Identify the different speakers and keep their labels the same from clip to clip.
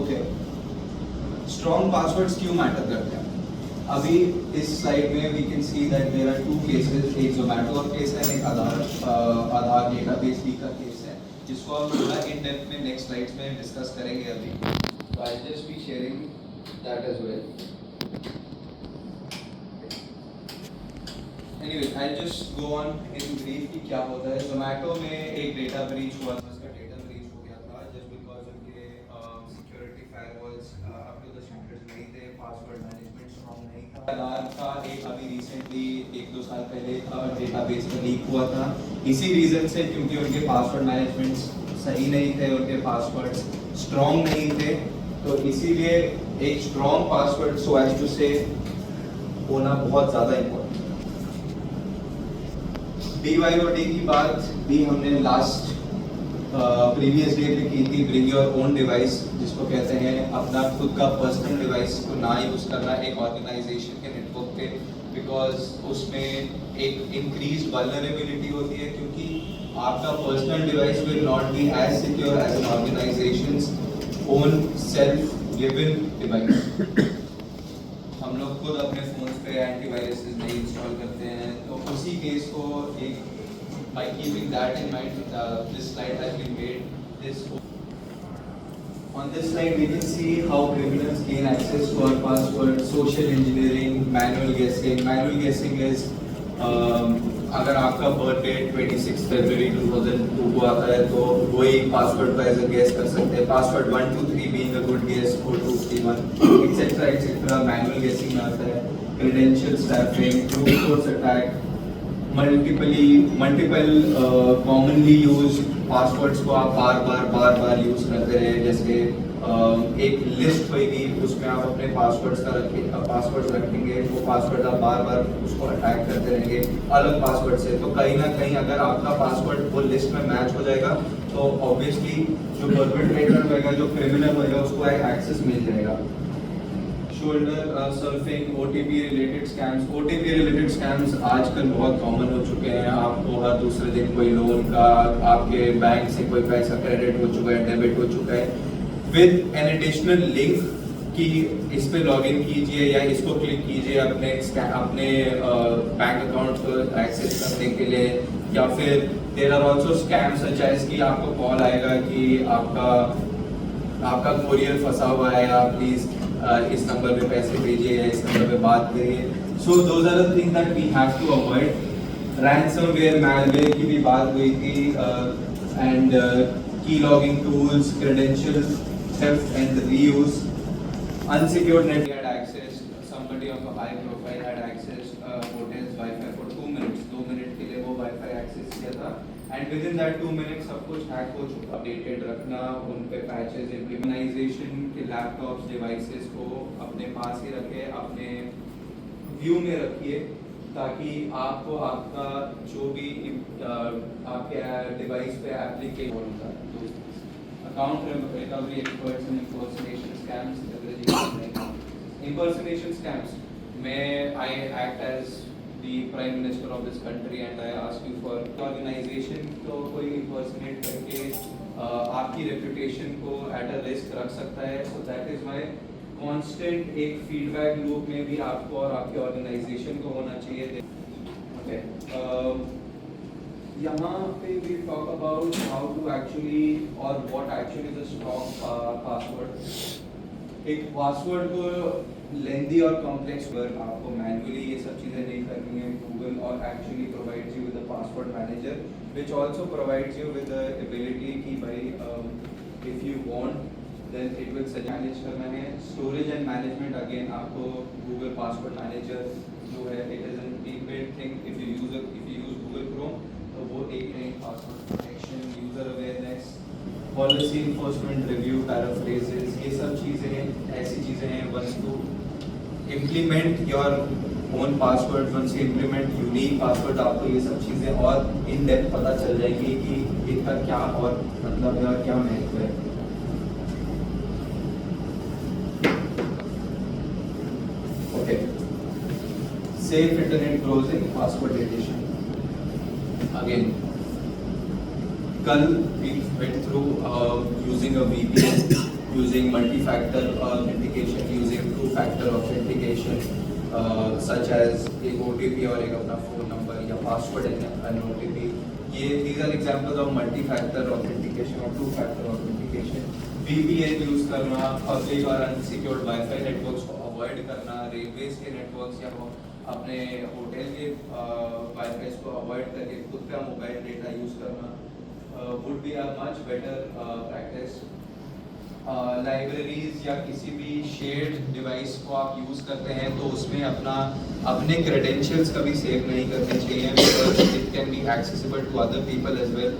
Speaker 1: Okay, strong passwords क्यों matter करते हैं? अभी इस स्लाइड में we can see that there are two cases, एक जोमेटो का केस है, एक आधार डेटाबेस लीक का केस है, जिसको हम थोड़ा इन डेप्थ में नेक्स्ट स्लाइड्स में डिस्कस करेंगे अभी. तो I just be sharing that as well. Anyway, I'll just go on in brief कि क्या होता है. जोमेटो में एक डेटा ब्रीच हुआ था, उसका डेटा ब्रीच हो गया था just because उनके security firewalls up to the standards नहीं थे, पासवर्ड मैनेजमेंट स्ट्रॉन्ग नहीं था. आधार का एक अभी रिसेंटली 1-2 साल पहले डेटाबेस में लीक हुआ था, इसी रीजन से, क्योंकि उनके पासवर्ड मैनेजमेंट सही नहीं थे, उनके पासवर्ड्स स्ट्रॉन्ग नहीं थे. तो इसीलिए एक strong password so as to say होना बहुत ज़्यादा इम्पोर्टेंट. BYOD की बात भी हमने लास्ट प्रीवियस डे पे की थी. ब्रिंग योर ओन डिवाइस, जिसको कहते हैं अपना खुद का पर्सनल डिवाइस को ना यूज़ करना एक ऑर्गेनाइजेशन के नेटवर्क पे, बिकॉज उसमें एक इंक्रीज वल्नरेबिलिटी होती है, क्योंकि आपका personal device will not be as secure as an organisation's own self given device. हम लोग खुद अपने फोन्स पे एंटीवायरस नहीं इंस्टॉल करते हैं. तो उसी केस को एक by keeping that in mind, this slide has been made. This on this slide we can see how criminals gain access to our password. Social engineering, manual guessing. Manual guessing is अगर आपका birthday 26 फरवरी 2002 को आता है तो वही password का as a guess कर सकते हैं. Password 1 2 3 being a good guess, 4 2 3 1 etcetera etcetera manual guessing में आता है. Credential stuffing, brute force attack, multiple commonly use passwords को आप बार बार यूज करते रहे. जैसे एक लिस्ट होगी, उसमें आप अपने पासवर्ड्स रखेंगे, वो पासवर्ड आप बार उसको अटैक करते रहेंगे अलग पासवर्ड से. तो कहीं ना कहीं अगर आपका पासवर्ड वो लिस्ट में मैच हो जाएगा तो ऑब्वियसली जो परपेट्रेटर होगा, जो क्रिमिनल होगा, उसको एक्सेस मिल जाएगा. Shoulder surfing, OTP related scams. OTP related scams आजकल बहुत कॉमन हो चुके हैं. आपको हर दूसरे दिन कोई लोन का, आपके बैंक से कोई पैसा क्रेडिट हो चुका है, डेबिट हो चुका है, विद एन एडिशनल लिंक कि इस पे लॉगिन कीजिए या इसको क्लिक कीजिए अपने बैंक अकाउंट को एक्सेस करने के लिए. या फिर there are also scams such as कि आपको कॉल आएगा कि आपका कोरियर फंसा हुआ है, आप प्लीज इस नंबर पे पैसे भेजिए या इस नंबर पे बात करिए. So those are the things that we have to avoid. Ransomware, malware की भी बात हुई थी, and key logging tools, credential theft and reuse. Unsecured net had access, somebody of a high profile had access hotel's Wi-Fi for 2 minutes. 2 minute के लिए वो Wi-Fi access किया था, and within that 2 minutes सब कुछ हैक हो चुका. Updated रखना, उन पे पैचेस, इम्प्लीमेंटाइजेशन के लैपटॉप्स, डिवाइसेस को अपने पास ही रखें, अपने व्यू में रखिए, ताकि आपको आपका जो भी आपके डिवाइस पे एप्लीकेशन होता है. Account recovery experts and impersonation scams. Impersonation scams. May I act as the Prime Minister of this country and I ask you for organization तो कोई impersonate करके आपकी reputation को at a risk रख सकता है. So that is why constant एक feedback loop में भी आपको और आपके organization को होना चाहिए. Okay. यहाँ पे we talk about how to actually or what actually is a strong password. एक पासवर्ड को लेंदी और कॉम्प्लेक्स वर्क आपको मैनुअली ये सब चीज़ें नहीं करनी है. गूगल और actually provides you with a password manager which also provides you with the ability कि भाई if you want then it will manage करना है. स्टोरेज एंड मैनेजमेंट, अगेन आपको गूगल पासवर्ड मैनेजर जो है it is an inbuilt thing. If you use Google Chrome तो वो एक नई password protection, user awareness, policy enforcement, review, paraphrases, ये सब चीज़ें ऐसी चीज़ें हैं. Once to implement your own password, once you implement unique password, आपको ये सब चीज़ें और इन डेप्थ पता चल जाएगी कि इनका क्या और मतलब है, क्या महत्व है. Okay, safe internet browsing, password addition. Again, कल we went through using a VPN. using multi-factor authentication, using two-factor authentication, such as एक OTP और एक अपना phone number या password and OTP. These are examples of multi-factor authentication or two-factor authentication. VPN use करना, public और unsecured Wi-Fi networks को avoid करना, railways के networks या अपने होटल के वाईफाई को अवॉइड करके खुद का मोबाइल डेटा यूज़ करना would be a much better practice. Libraries या किसी भी शेयर्ड डिवाइस को आप यूज़ करते हैं तो उसमें अपने क्रेडेंशियल्स कभी सेव नहीं करने चाहिए, because it can be accessible to other people as well.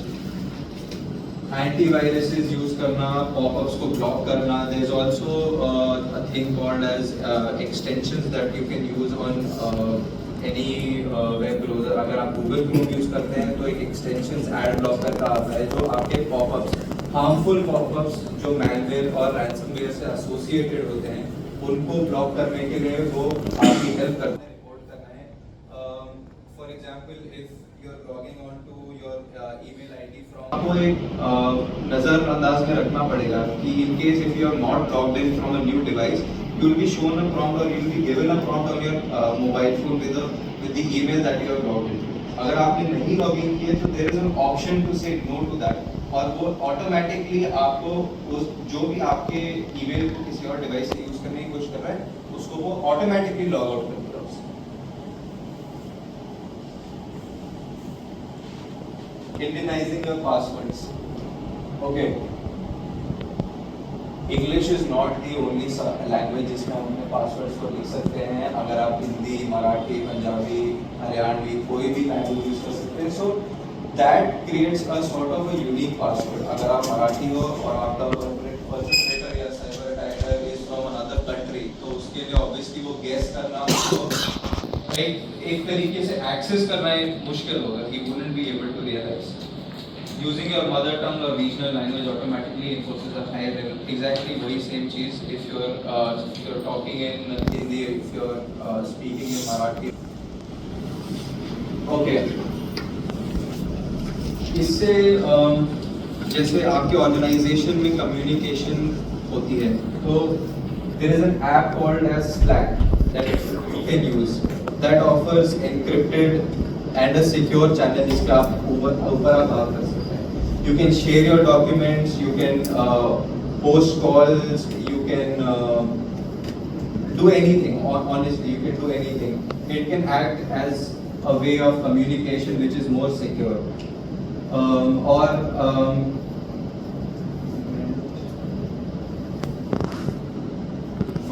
Speaker 1: Antiviruses use करना, पॉपअप्स को ब्लॉक करना. There is also a thing called as extensions that you can use on any web browser. अगर आप Google Chrome use करते हैं तो एक extensions ad blocker का आता है जो आपके पॉपअप्स, हार्मफुल पॉपअप्स जो मैलवेयर और रैंसमवेयर से एसोसिएटेड होते हैं, उनको ब्लॉक करने के लिए वो आपकी हेल्प करते हैं, रिपोर्ट करना है. For example if you are logging on to your email ID from, आपको एक नजरअंदाज में रखना पड़ेगा कि in case if you are not logged in from a new device, you will be shown a prompt or you will be given a prompt on your mobile phone with the email that you have logged into. अगर आपने नहीं login किए तो there is an option to say no to that, और वो automatically आपको उस जो भी आपके ईमेल को किसी और डिवाइस से यूज करने की कोशिश कर रहा है उसको वो ऑटोमेटिकली लॉग आउट कर देगा उससे. Indianizing your passwords. Okay. English is not the only language जिसमें हम अपने पासवर्ड्स को लिख सकते हैं. अगर आप हिंदी, मराठी, पंजाबी, हरियाणवी कोई भी लैंग्वेज यूज कर सकते हैं. So that creates a sort of a unique password. अगर आप मराठी हो और आपका परपेट्रेटर या cyber attacker is from another country तो उसके लिए ऑब्वियसली वो गेस करना, उसको एक तरीके से एक्सेस करना एक मुश्किल होगा. He wouldn't be able to realise. Using your mother tongue or regional language automatically enforces a higher level. Exactly वही same cheese. If you're talking in Hindi, if you're speaking in Marathi. Okay. इससे जैसे आपके organization में communication होती है तो there is an app called as Slack that you can use that offers encrypted and a secure channel जिसपे आप ऊपर आप बात कर सकते हैं. You can share your documents, you can post calls, you can do anything. Honestly, you can do anything. It can act as a way of communication which is more secure.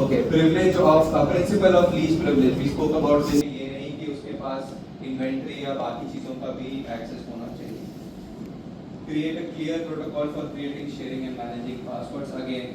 Speaker 1: Okay, privilege of principle of least privilege. We spoke about this. ये नहीं कि उसके पास inventory या बाकी चीजों का भी access होना चाहिए. Create a clear protocol for creating, sharing and managing passwords. Again,